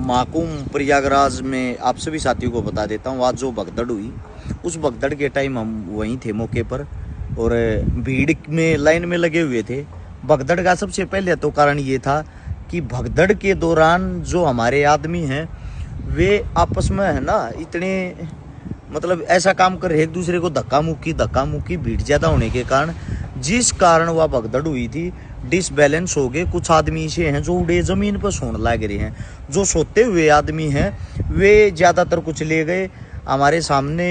माकूम प्रयागराज में आप सभी साथियों को बता देता हूँ, आज जो भगदड़ हुई उस भगदड़ के टाइम हम वहीं थे मौके पर और भीड़ में लाइन में लगे हुए थे। भगदड़ का सबसे पहले तो कारण ये था कि भगदड़ के दौरान जो हमारे आदमी हैं वे आपस में है ना इतने मतलब ऐसा काम कर रहे एक दूसरे को धक्का मुक्की भीड़ ज़्यादा होने के कारण जिस कारण वह भगदड़ हुई थी डिसबैलेंस हो गए। कुछ आदमी ऐसे हैं जो उड़े ज़मीन पर सोने लग रहे हैं, जो सोते हुए आदमी हैं वे ज़्यादातर कुछ ले गए। हमारे सामने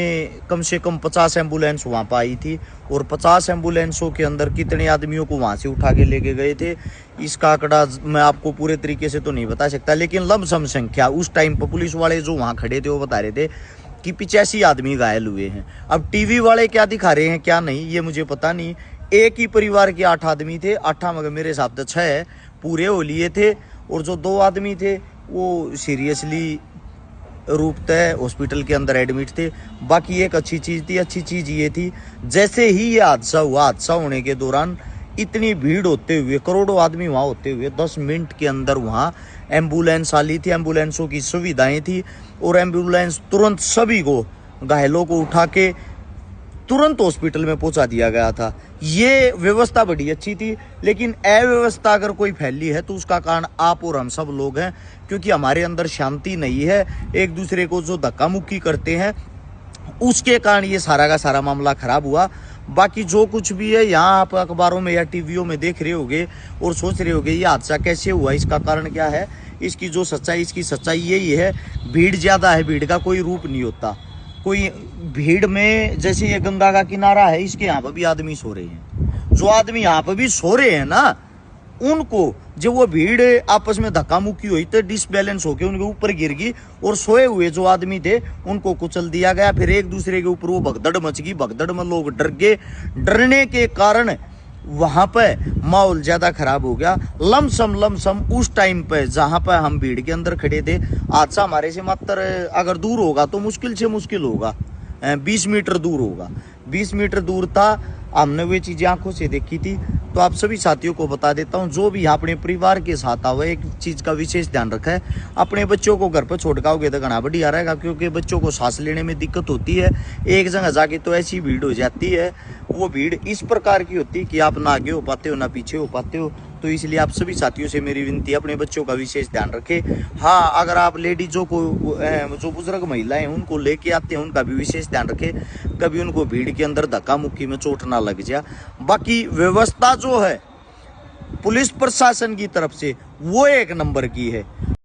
कम से कम 50 एम्बुलेंस वहाँ पर आई थी और 50 एम्बुलेंसों के अंदर कितने आदमियों को वहाँ से उठा के लेके गए थे इसका आंकड़ा मैं आपको पूरे तरीके से तो नहीं बता सकता, लेकिन लमसम संख्या उस टाइम पर पुलिस वाले जो वहाँ खड़े थे वो बता रहे थे कि 85 आदमी घायल हुए हैं। अब टीवी वाले क्या दिखा रहे हैं क्या नहीं ये मुझे पता नहीं। एक ही परिवार के 8 आदमी थे, 8 मगर मेरे हिसाब से 6 पूरे हो लिए थे और जो 2 आदमी थे वो सीरियसली रूपतः हॉस्पिटल के अंदर एडमिट थे। बाकी एक अच्छी चीज़ ये थी जैसे ही ये हादसा हुआ, हादसा होने के दौरान इतनी भीड़ होते हुए करोड़ों आदमी वहाँ होते हुए 10 मिनट के अंदर वहाँ एम्बुलेंस आ ली थी, एम्बुलेंसों की सुविधाएं थी और एम्बुलेंस तुरंत सभी को घायलों को उठा के तुरंत हॉस्पिटल में पहुंचा दिया गया था। ये व्यवस्था बड़ी अच्छी थी, लेकिन अव्यवस्था अगर कोई फैली है तो उसका कारण आप और हम सब लोग हैं, क्योंकि हमारे अंदर शांति नहीं है। एक दूसरे को जो धक्का मुक्की करते हैं उसके कारण ये सारा का सारा मामला खराब हुआ। बाकी जो कुछ भी है यहाँ आप अखबारों में या टीवियों में देख रहे होंगे और सोच रहे होंगे ये हादसा कैसे हुआ, इसका कारण क्या है, इसकी सच्चाई यही है, भीड़ ज़्यादा है। भीड़ का कोई रूप नहीं होता। कोई भीड़ में जैसे ये गंगा का किनारा है इसके यहाँ पर भी आदमी सो रहे हैं, जो आदमी यहाँ पर भी सो रहे हैं ना उनको जब वो भीड़ आपस में धक्का मुक्की हुई तो डिसबैलेंस होकर उनके ऊपर गिर गई और सोए हुए जो आदमी थे उनको कुचल दिया गया। फिर एक दूसरे के ऊपर वो भगदड़ मच गई, भगदड़ में लोग डर गए, डरने के कारण वहां पर माहौल ज्यादा खराब हो गया। लमसम उस टाइम पे जहां पर हम भीड़ के अंदर खड़े थे, हादसा हमारे से मात्र अगर दूर होगा तो मुश्किल से मुश्किल होगा 20 मीटर दूर होगा, 20 मीटर दूर था। हमने वे चीजें आंखों से देखी थी। तो आप सभी साथियों को बता देता हूं, जो भी अपने परिवार के साथ आवे एक चीज का विशेष ध्यान रखा है, अपने बच्चों को घर पर छोड़ आओगे तो घना बढ़िया रहेगा, क्योंकि बच्चों को सांस लेने में दिक्कत होती है। एक जगह जाके तो ऐसी भीड़ हो जाती है, वो भीड़ इस प्रकार की होती है कि आप ना आगे हो पाते हो ना पीछे हो पाते हो। तो इसलिए आप सभी साथियों से मेरी विनती है अपने बच्चों का विशेष ध्यान रखें। हाँ, अगर आप लेडीजों को जो बुजुर्ग महिलाएं उनको लेके आते हैं उनका भी विशेष ध्यान रखें, कभी उनको भीड़ के अंदर धक्का मुक्की में चोट ना लग जाए। बाकी व्यवस्था जो है पुलिस प्रशासन की तरफ से वो एक नंबर की है।